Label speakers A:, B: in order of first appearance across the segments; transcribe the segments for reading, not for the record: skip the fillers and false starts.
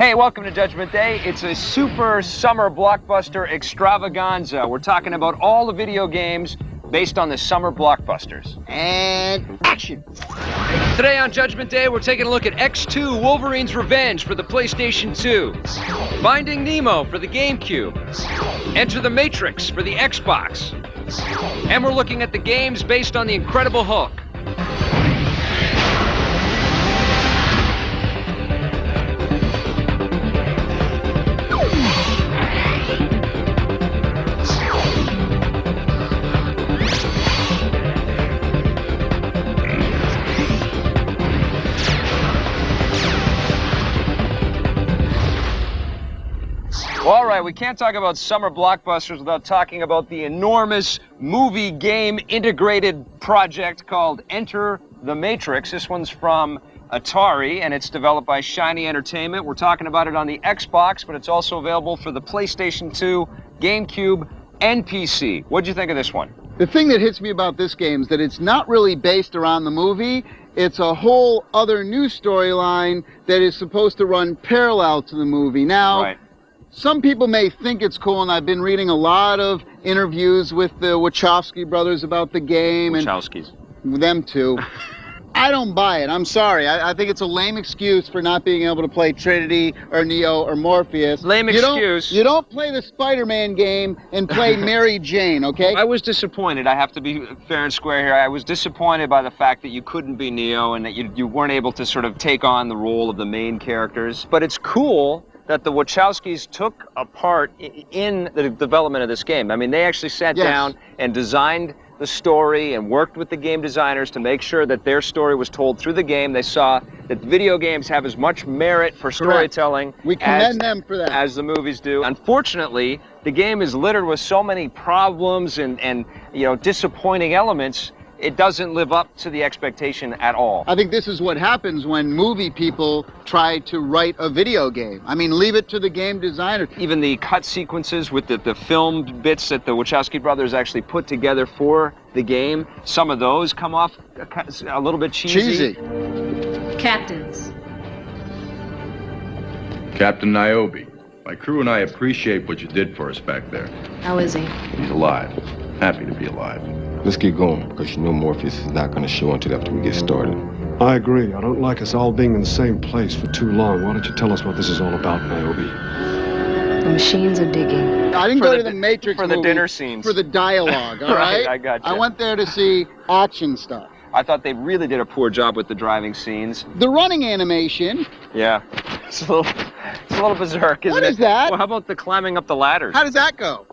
A: Hey, welcome to Judgment Day. It's a super summer blockbuster extravaganza. We're talking about all the video games based on the summer blockbusters.
B: And action!
A: Today on Judgment Day, we're taking a look at X2 Wolverine's Revenge for the PlayStation 2, Finding Nemo for the GameCube, Enter the Matrix for the Xbox, and we're looking at the games based on the Incredible Hulk. Well, all right, we can't talk about summer blockbusters without talking about the enormous movie game integrated project called Enter the Matrix. This one's from Atari, and it's developed by Shiny Entertainment. We're talking about it on the Xbox, but it's also available for the PlayStation 2, GameCube, and PC. What'd you think of this one?
B: The thing that hits me about this game is that it's not really based around the movie. It's a whole other new storyline that is supposed to run parallel to the movie. Now,
A: Right.
B: Some people may think it's cool, and I've been reading a lot of interviews with the Wachowski brothers about the game.
A: Wachowskis.
B: And them too. I don't buy it. I'm sorry. I think it's a lame excuse for not being able to play Trinity or Neo or Morpheus.
A: Lame excuse.
B: You don't play the Spider-Man game and play Mary Jane, okay?
A: I was disappointed. I have to be fair and square here. I was disappointed by the fact that you couldn't be Neo and that you weren't able to sort of take on the role of the main characters. But it's cool that the Wachowskis took a part in the development of this game. I mean, they actually sat down and designed the story and worked with the game designers to make sure that their story was told through the game. They saw that video games have as much merit for storytelling
B: We commend them for that.
A: as the movies do. Unfortunately, the game is littered with so many problems and you know, disappointing elements. It doesn't live up to the expectation at all.
B: I think this is what happens when movie people try to write a video game. I mean, leave it to the game designers.
A: Even the cut sequences with the filmed bits that the Wachowski brothers actually put together for the game, some of those come off a little bit cheesy.
C: Captains.
D: Captain Niobe, my crew and I appreciate what you did for us back there.
C: How is he?
D: He's alive. Happy to be alive.
E: Let's get going, because you know Morpheus is not going to show until after we get started.
F: I agree. I don't like us all being in the same place for too long. Why don't you tell us what this is all about, Niobe?
C: The machines are digging.
B: I didn't go to the Matrix
A: for the
B: movie
A: dinner scenes.
B: for the dialogue, all right?
A: I got you.
B: I went there to see action stuff.
A: I thought they really did a poor job with the driving scenes.
B: The running animation,
A: Yeah. It's a little berserk, isn't it?
B: What is that?
A: Well, how about the climbing up the ladders?
B: how does that go?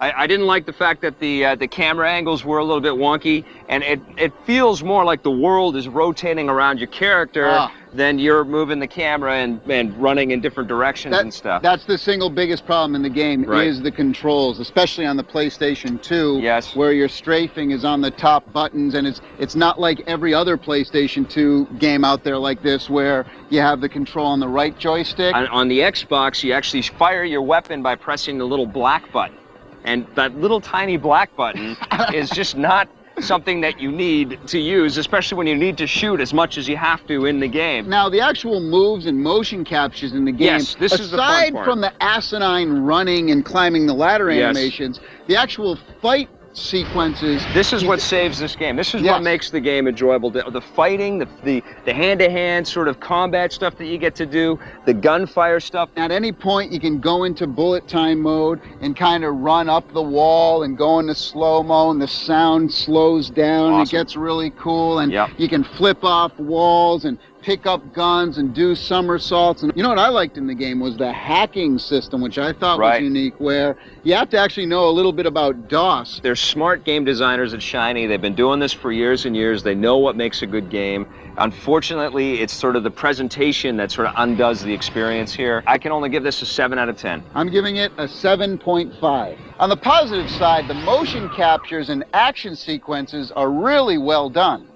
A: I didn't like the fact that the camera angles were a little bit wonky, and it feels more like the world is rotating around your character than you're moving the camera and running in different directions and stuff.
B: That's the single biggest problem in the game is the controls, especially on the PlayStation 2,
A: Yes.
B: where your strafing is on the top buttons, and it's not like every other PlayStation 2 game out there like this where you have the control on the right joystick.
A: On the Xbox, you actually fire your weapon by pressing the little black button. And that little tiny black button is just not something that you need to use, especially when you need to shoot as much as you have to in the game.
B: Now, the actual moves and motion captures in the game,
A: Yes, this is the fun
B: aside
A: part.
B: from the asinine running and climbing the ladder animations, the actual fight sequences.
A: This is what saves this game. This is what makes the game enjoyable. The fighting, the hand-to-hand sort of combat stuff that you get to do, the gunfire stuff.
B: At any point, you can go into bullet time mode and kind of run up the wall and go into slow-mo, and the sound slows down. And it gets really cool, and you can flip off walls and pick up guns and do somersaults. And you know what I liked in the game was the hacking system, which I thought was unique, where you have to actually know a little bit about DOS.
A: They're smart game designers at Shiny. They've been doing this for years and years. They know what makes a good game. Unfortunately, it's sort of the presentation that sort of undoes the experience here. I can only give this a 7 out of 10.
B: I'm giving it a 7.5. On the positive side, the motion captures and action sequences are really well done.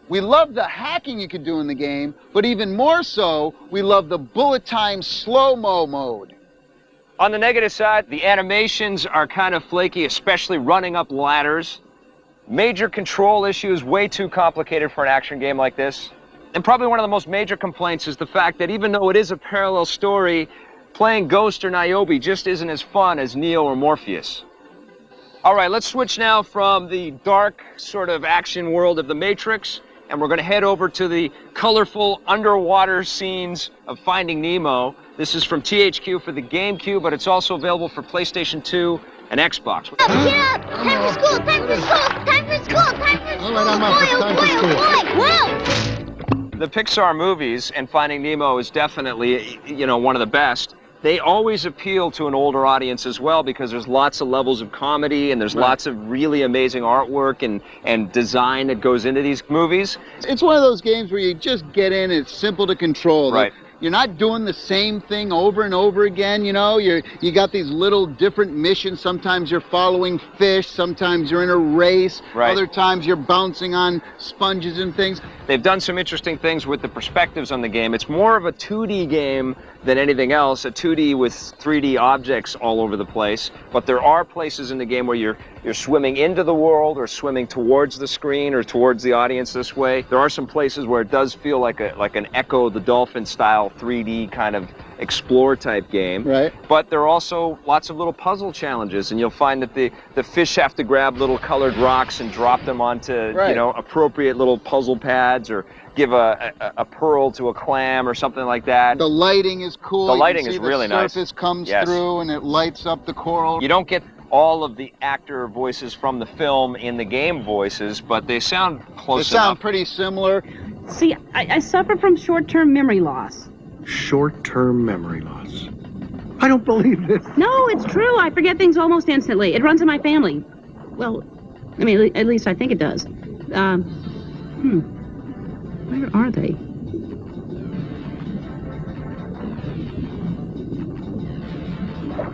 B: We love the hacking you could do in the game, but even more so, we love the bullet time slow-mo mode.
A: On the negative side, the animations are kind of flaky, especially running up ladders. Major control issues, way too complicated for an action game like this. And probably one of the most major complaints is the fact that even though it is a parallel story, playing Ghost or Niobe just isn't as fun as Neo or Morpheus. All right, let's switch now from the dark sort of action world of the Matrix, and we're going to head over to the colorful underwater scenes of Finding Nemo. This is from THQ for the GameCube, but it's also available for PlayStation 2 and Xbox.
G: Get up! Time for school! Time for school! Time for school! Time for school! All right, I'm up. It's time for school.
A: The Pixar movies, and Finding Nemo is definitely, you know, one of the best. They always appeal to an older audience as well because there's lots of levels of comedy and there's lots of really amazing artwork and design that goes into these movies.
B: It's one of those games where you just get in, it's simple to control.
A: Right.
B: You're not doing the same thing over and over again, you know? You got these little different missions. Sometimes you're following fish, sometimes you're in a race, other times you're bouncing on sponges and things.
A: They've done some interesting things with the perspectives on the game. It's more of a 2D game than anything else, a 2D with 3D objects all over the place. But there are places in the game where you're swimming into the world or swimming towards the screen or towards the audience this way. There are some places where it does feel like an Echo the Dolphin style 3D kind of explore type game.
B: Right.
A: But there are also lots of little puzzle challenges, and you'll find that the fish have to grab little colored rocks and drop them onto you know, appropriate little puzzle pads, or give a pearl to a clam or something like that.
B: The lighting is cool.
A: The lighting is really nice.
B: The surface comes through and it lights up the coral.
A: You don't get all of the actor voices from the film in the game voices, but they sound close enough.
B: They sound pretty similar.
H: See, I suffer from short-term memory loss.
I: Short-term memory loss. I don't believe this.
H: No, it's true. I forget things almost instantly. It runs in my family. Well, I mean, at least I think it does. Where are they?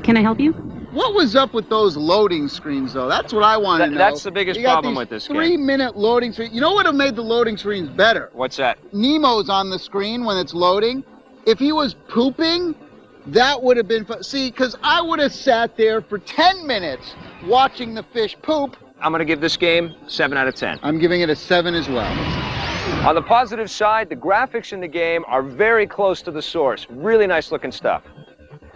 H: Can I help you?
B: What was up with those loading screens, though? That's what I want to know.
A: That's the biggest problem with this game.
B: 3-minute loading screens. You know what would have made the loading screens better?
A: What's that?
B: Nemo's on the screen when it's loading. If he was pooping, that would have been fun. See, because I would have sat there for 10 minutes watching the fish poop.
A: I'm going to give this game 7 out of 10.
B: I'm giving it a 7 as well.
A: On the positive side, the graphics in the game are very close to the source. Really nice looking stuff.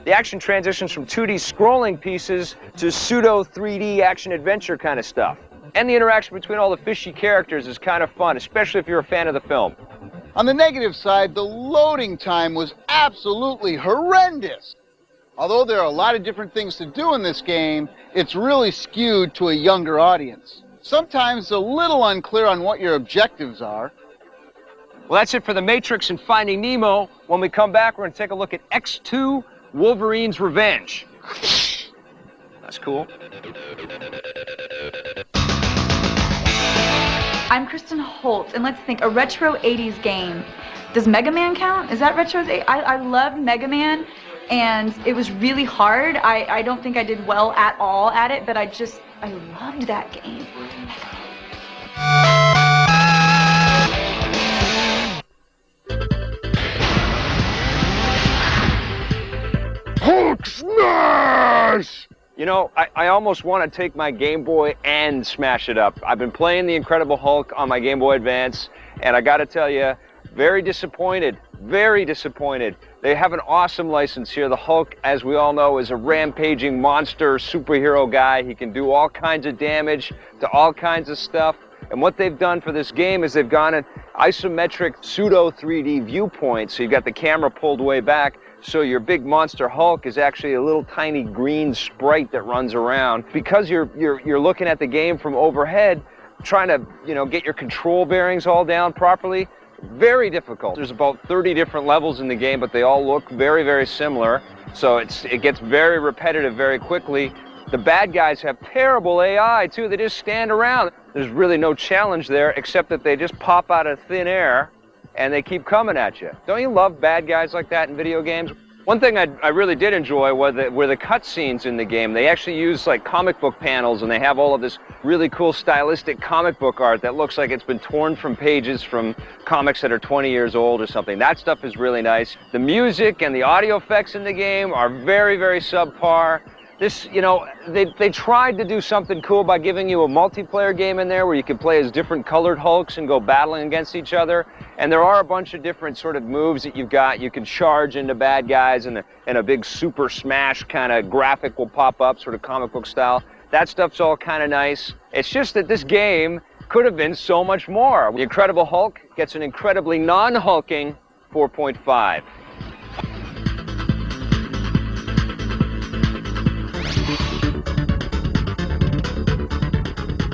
A: The action transitions from 2D scrolling pieces to pseudo 3D action adventure kind of stuff. And the interaction between all the fishy characters is kind of fun, especially if you're a fan of the film.
B: On the negative side, the loading time was absolutely horrendous. Although there are a lot of different things to do in this game, it's really skewed to a younger audience. Sometimes a little unclear on what your objectives are.
A: Well, that's it for The Matrix and Finding Nemo. When we come back, we're going to take a look at X2, Wolverine's Revenge. That's cool.
J: I'm Kristen Holt, and let's think, a retro 80s game. Does Mega Man count? Is that retro? I love Mega Man, and it was really hard. I don't think I did well at all at it, but I loved that game.
E: Hulk smash!
A: You know, I almost want to take my Game Boy and smash it up. I've been playing The Incredible Hulk on my Game Boy Advance, and I got to tell you, very disappointed, very disappointed. They have an awesome license here. The Hulk, as we all know, is a rampaging monster superhero guy. He can do all kinds of damage to all kinds of stuff. And what they've done for this game is they've gone an isometric pseudo 3D viewpoint, so you've got the camera pulled way back. So your big monster Hulk is actually a little tiny green sprite that runs around. Because you're looking at the game from overhead, trying to, you know, get your control bearings all down properly, very difficult. There's about 30 different levels in the game, but they all look very, very similar. So it gets very repetitive very quickly. The bad guys have terrible AI too. They just stand around. There's really no challenge there except that they just pop out of thin air and they keep coming at you. Don't you love bad guys like that in video games? One thing I really did enjoy were the cutscenes in the game. They actually use like comic book panels, and they have all of this really cool stylistic comic book art that looks like it's been torn from pages from comics that are 20 years old or something. That stuff is really nice. The music and the audio effects in the game are very, very subpar. This, you know, they tried to do something cool by giving you a multiplayer game in there where you could play as different colored Hulks and go battling against each other. And there are a bunch of different sort of moves that you've got. You can charge into bad guys, and a big super smash kind of graphic will pop up, sort of comic book style. That stuff's all kind of nice. It's just that this game could have been so much more. The Incredible Hulk gets an incredibly non-hulking 4.5.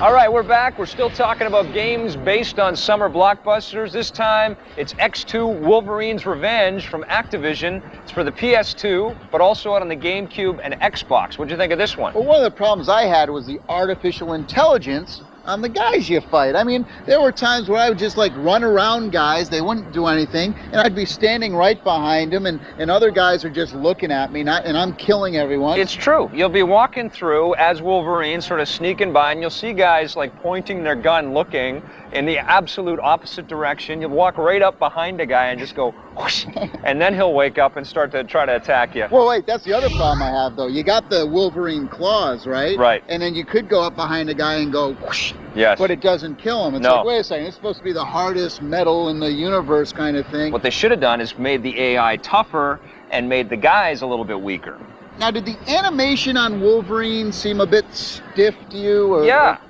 A: All right, we're back. We're still talking about games based on summer blockbusters. This time, it's X2 Wolverine's Revenge from Activision. It's for the PS2, but also out on the GameCube and Xbox. What'd you think of this one?
B: Well, one of the problems I had was the artificial intelligence on the guys you fight. I mean, there were times where I would just like run around guys, they wouldn't do anything, and I'd be standing right behind them, and other guys are just looking at me, and I'm killing everyone.
A: It's true. You'll be walking through as Wolverine, sort of sneaking by, and you'll see guys like pointing their gun, looking in the absolute opposite direction. You'll walk right up behind a guy and just go whoosh, and then he'll wake up and start to try to attack you.
B: Well, wait, that's the other problem I have, though. You got the Wolverine claws, right?
A: Right.
B: And then you could go up behind a guy and go whoosh,
A: yes,
B: but it doesn't kill him. It's
A: no.
B: like, wait a second, it's supposed to be the hardest metal in the universe kind of thing.
A: What they should have done is made the AI tougher and made the guys a little bit weaker.
B: Now, did the animation on Wolverine seem a bit stiff to you, or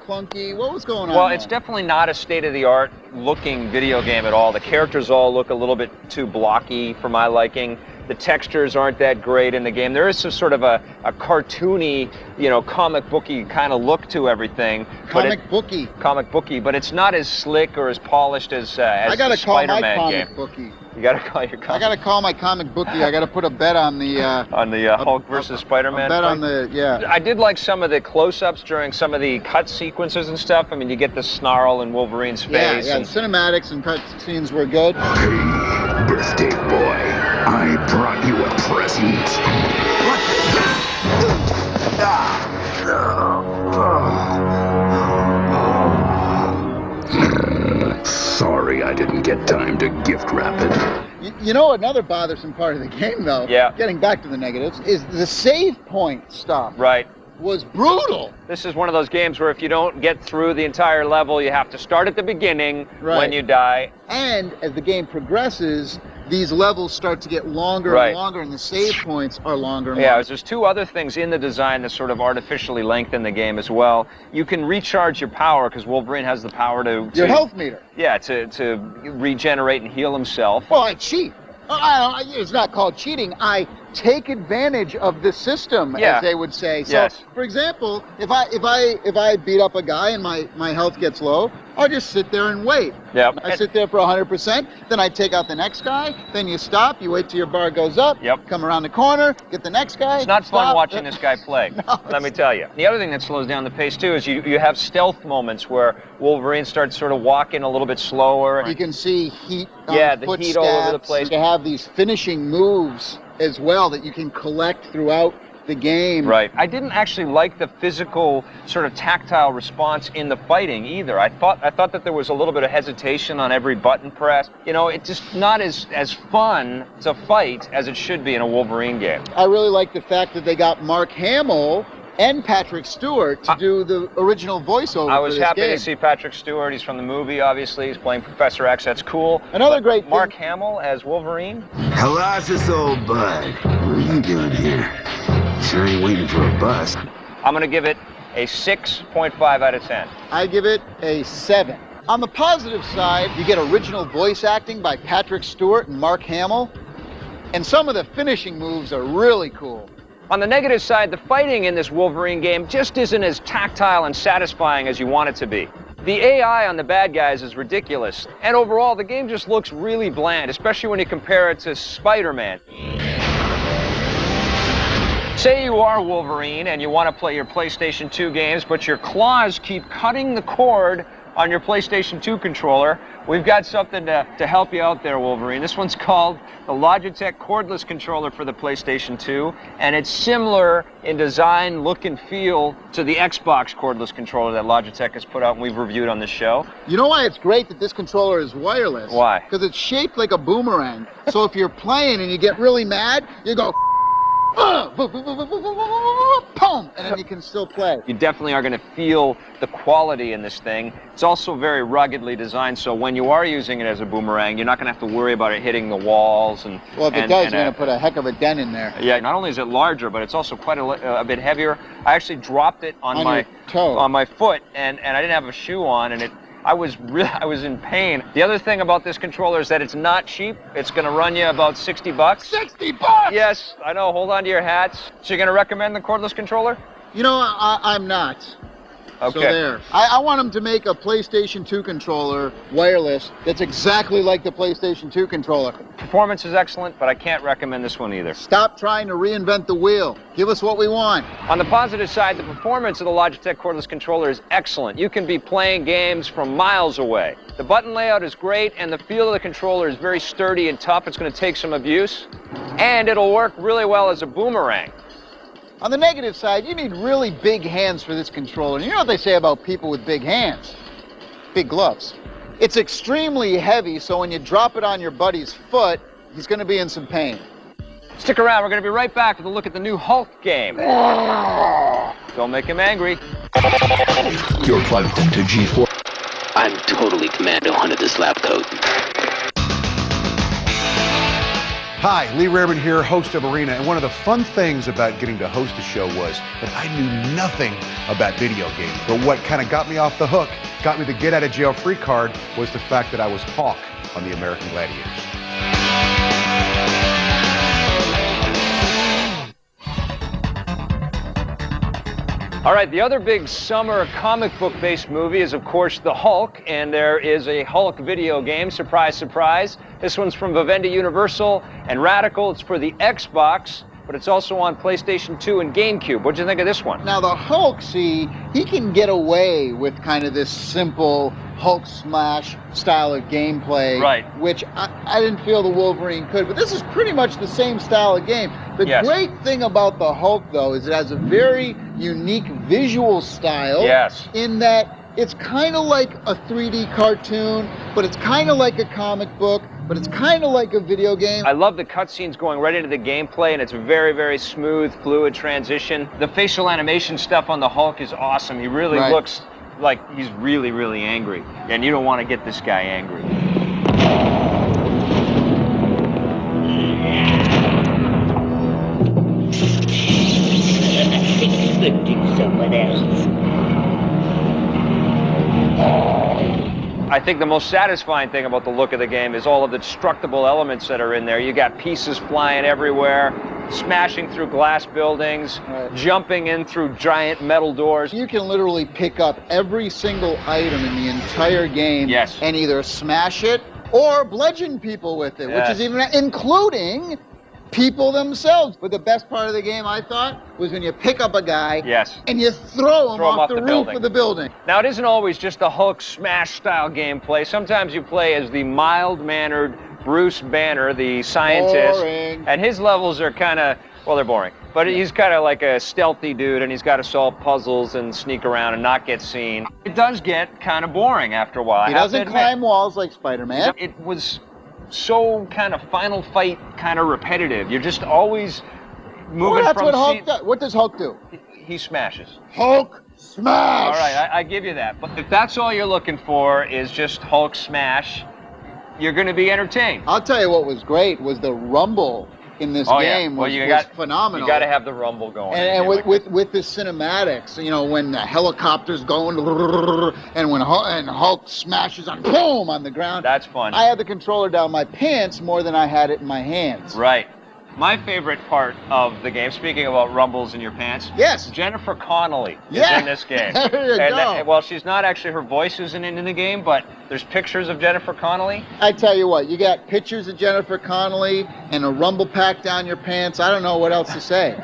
B: clunky? What was going on?
A: Well, it's definitely not a state-of-the-art looking video game at all. The characters all look a little bit too blocky for my liking. The textures aren't that great in the game. There is some sort of a cartoony, you know, comic booky kind of look to everything.
B: Comic booky,
A: but it's not as slick or as polished as
B: I gotta
A: the
B: call my
A: Spider-Man
B: comic
A: game.
B: booky.
A: You gotta call your comic.
B: I gotta call my comic bookie. I gotta put a bet on the
A: Hulk versus Spider-Man.
B: Bet on the
A: I did like some of the close-ups during some of the cut sequences and stuff. I mean, you get the snarl in Wolverine's face.
B: Yeah, the cinematics and cut scenes were good.
K: Hey, birthday boy, I brought you a present. Sorry, I didn't get time to gift wrap it.
B: You know, another bothersome part of the game, though, getting back to the negatives, is the save point stuff.
A: Right.
B: Was brutal.
A: This is one of those games where if you don't get through the entire level, you have to start at the beginning when you die.
B: And as the game progresses, these levels start to get longer and longer, and the save points are longer and longer.
A: Yeah, there's two other things in the design that sort of artificially lengthen the game as well. You can recharge your power, because Wolverine has the power to...
B: Your health meter.
A: Yeah, to regenerate and heal himself.
B: Well, I cheat. It's not called cheating. I take advantage of the system, as they would say. So, for example, if I beat up a guy and my health gets low, I'll just sit there and wait.
A: Yep.
B: I sit there for 100%, then I take out the next guy, then you stop, you wait till your bar goes up, come around the corner, get the next guy.
A: It's not fun watching this guy play, let me tell you. The other thing that slows down the pace, too, is you have stealth moments where Wolverine starts sort of walking a little bit slower.
B: You can see heat on
A: the heat all over the place.
B: You have these finishing moves as well that you can collect throughout the game.
A: Right. I didn't actually like the physical sort of tactile response in the fighting either. I thought that there was a little bit of hesitation on every button press. You know, it's just not as fun to fight as it should be in a Wolverine game.
B: I really like the fact that they got Mark Hamill and Patrick Stewart to do the original voiceover.
A: I was happy
B: to
A: see Patrick Stewart. He's from the movie, obviously. He's playing Professor X. That's cool.
B: Another great thing.
A: Mark Hamill as Wolverine.
K: Colossus, old bud. What are you doing here? Sure ain't waiting for a bus.
A: I'm going to give it a 6.5 out of 10.
B: I give it a 7. On the positive side, you get original voice acting by Patrick Stewart and Mark Hamill, and some of the finishing moves are really cool.
A: On the negative side, the fighting in this Wolverine game just isn't as tactile and satisfying as you want it to be. The AI on the bad guys is ridiculous, and overall, the game just looks really bland, especially when you compare it to Spider-Man. Say you are Wolverine and you want to play your PlayStation 2 games, but your claws keep cutting the cord on your PlayStation 2 controller. We've got something to help you out there, Wolverine. This one's called the Logitech cordless controller for the PlayStation 2, and it's similar in design, look, and feel to the Xbox cordless controller that Logitech has put out and we've reviewed on this show.
B: You know why it's great that this controller is wireless?
A: Why?
B: Because it's shaped like a boomerang. So if you're playing and you get really mad, you go Boom, and then you can still play.
A: You definitely are going to feel the quality in this thing. It's also very ruggedly designed, so when you are using it as a boomerang, you're not going to have to worry about it hitting the walls. And
B: well, if it does, you're going to put a heck of a dent in there.
A: Yeah, not only is it larger, but it's also quite a bit heavier. I actually dropped it on my
B: toe,
A: on my foot, and I didn't have a shoe on, and I was in pain. The other thing about this controller is that it's not cheap. It's going to run you about $60.
B: $60?
A: Yes, I know. Hold on to your hats. So you're going to recommend the cordless controller?
B: You know, I'm not.
A: Okay.
B: So there. I want them to make a PlayStation 2 controller wireless that's exactly like the PlayStation 2 controller.
A: Performance is excellent, but I can't recommend this one either.
B: Stop trying to reinvent the wheel. Give us what we want.
A: On the positive side, the performance of the Logitech cordless controller is excellent. You can be playing games from miles away. The button layout is great, and the feel of the controller is very sturdy and tough. It's going to take some abuse, and it'll work really well as a boomerang.
B: On the negative side, you need really big hands for this controller. You know what they say about people with big hands? Big gloves. It's extremely heavy, so when you drop it on your buddy's foot, he's going to be in some pain.
A: Stick around. We're going to be right back with a look at the new Hulk game. Don't make him angry.
L: You're plugged into G4. I'm totally commando under this lab coat.
M: Hi, Lee Rarman here, host of Arena, and one of the fun things about getting to host a show was that I knew nothing about video games. But what kind of got me off the hook, got me the get-out-of-jail-free card, was the fact that I was Hawk on the American Gladiators.
A: All right, the other big summer comic book-based movie is, of course, The Hulk, and there is a Hulk video game, surprise, surprise. This one's from Vivendi Universal and Radical. It's for the Xbox, but it's also on PlayStation 2 and GameCube. What'd you think of this one?
B: Now, the Hulk, see, he can get away with kind of this simple Hulk smash style of gameplay,
A: right,
B: which I didn't feel the Wolverine could, but this is pretty much the same style of game. The great thing about the Hulk, though, is it has a very unique visual style, in that it's kind of like a 3D cartoon, but it's kind of like a comic book, but it's kind of like a video game.
A: I love the cutscenes going right into the gameplay, and it's very, very smooth, fluid transition. The facial animation stuff on the Hulk is awesome. He really looks like he's really, really angry, and you don't want to get this guy angry.
G: I could do someone else.
A: I think the most satisfying thing about the look of the game is all of the destructible elements that are in there. You got pieces flying everywhere, smashing through glass buildings, jumping in through giant metal doors.
B: You can literally pick up every single item in the entire game and either smash it or bludgeon people with it, which is even including people themselves. But the best part of the game, I thought, was when you pick up a guy and you throw him off the roof of the building.
A: Now, it isn't always just the Hulk smash-style gameplay. Sometimes you play as the mild-mannered Bruce Banner, the scientist.
B: Boring.
A: And his levels are kind of, well, they're boring. But he's kind of like a stealthy dude, and he's got to solve puzzles and sneak around and not get seen. It does get kind of boring after a while.
B: He doesn't climb walls like Spider-Man.
A: It was so kind of Final Fight kind of repetitive. You're just always moving
B: that's
A: from
B: what Hulk does. What does Hulk do?
A: He smashes.
B: Hulk smash!
A: All right, I give you that. But if that's all you're looking for is just Hulk smash, you're going to be entertained.
B: I'll tell you what was great was the rumble in this game was phenomenal.
A: You got to have the rumble going.
B: And with the cinematics, you know, when the helicopter's going, and when Hulk smashes on, boom, on the ground.
A: That's fun.
B: I had the controller down my pants more than I had it in my hands.
A: Right. My favorite part of the game, speaking about rumbles in your pants, Jennifer Connelly is in this game.
B: There you go.
A: Well, she's not actually, her voice isn't in the game, but there's pictures of Jennifer Connelly.
B: I tell you what, you got pictures of Jennifer Connelly and a rumble pack down your pants. I don't know what else to say.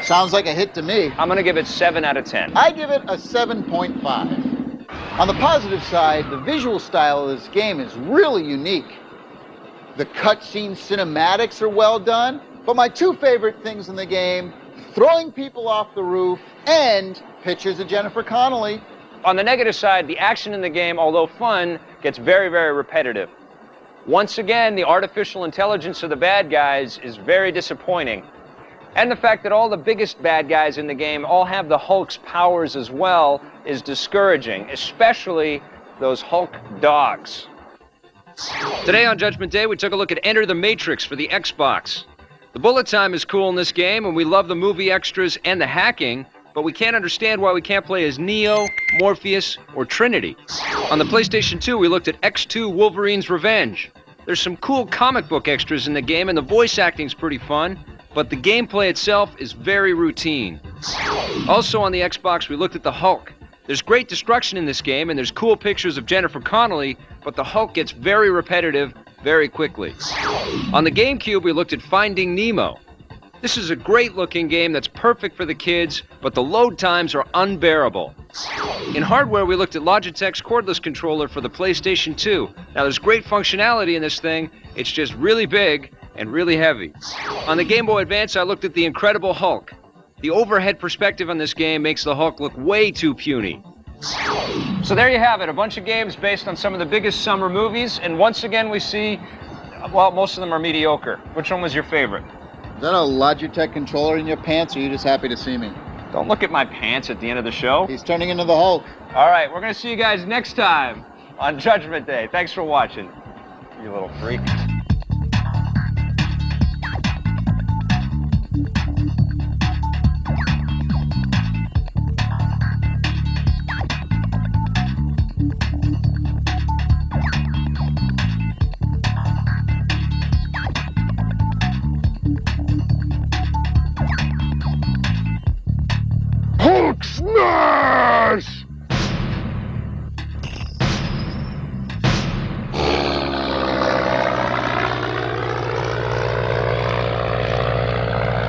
B: Sounds like a hit to me.
A: I'm going to give it 7 out of 10.
B: I give it a 7.5. On the positive side, the visual style of this game is really unique. The cutscene cinematics are well done, but my two favorite things in the game, throwing people off the roof and pictures of Jennifer Connelly.
A: On the negative side, the action in the game, although fun, gets very, very repetitive. Once again, the artificial intelligence of the bad guys is very disappointing. And the fact that all the biggest bad guys in the game all have the Hulk's powers as well is discouraging, especially those Hulk dogs. Today on Judgment Day, we took a look at Enter the Matrix for the Xbox. The bullet time is cool in this game, and we love the movie extras and the hacking, but we can't understand why we can't play as Neo, Morpheus, or Trinity. On the PlayStation 2, we looked at X2 Wolverine's Revenge. There's some cool comic book extras in the game, and the voice acting's pretty fun, but the gameplay itself is very routine. Also on the Xbox, we looked at the Hulk. There's great destruction in this game, and there's cool pictures of Jennifer Connelly, but the Hulk gets very repetitive very quickly. On the GameCube, we looked at Finding Nemo. This is a great-looking game that's perfect for the kids, but the load times are unbearable. In hardware, we looked at Logitech's cordless controller for the PlayStation 2. Now, there's great functionality in this thing, it's just really big and really heavy. On the Game Boy Advance, I looked at the Incredible Hulk. The overhead perspective on this game makes the Hulk look way too puny. So there you have it, a bunch of games based on some of the biggest summer movies, and once again we see, well, most of them are mediocre. Which one was your favorite?
B: Is that a Logitech controller in your pants, or are you just happy to see me?
A: Don't look at my pants at the end of the show.
B: He's turning into the Hulk.
A: All right, we're going to see you guys next time on Judgment Day. Thanks for watching, you little freak.
E: Hulk smash!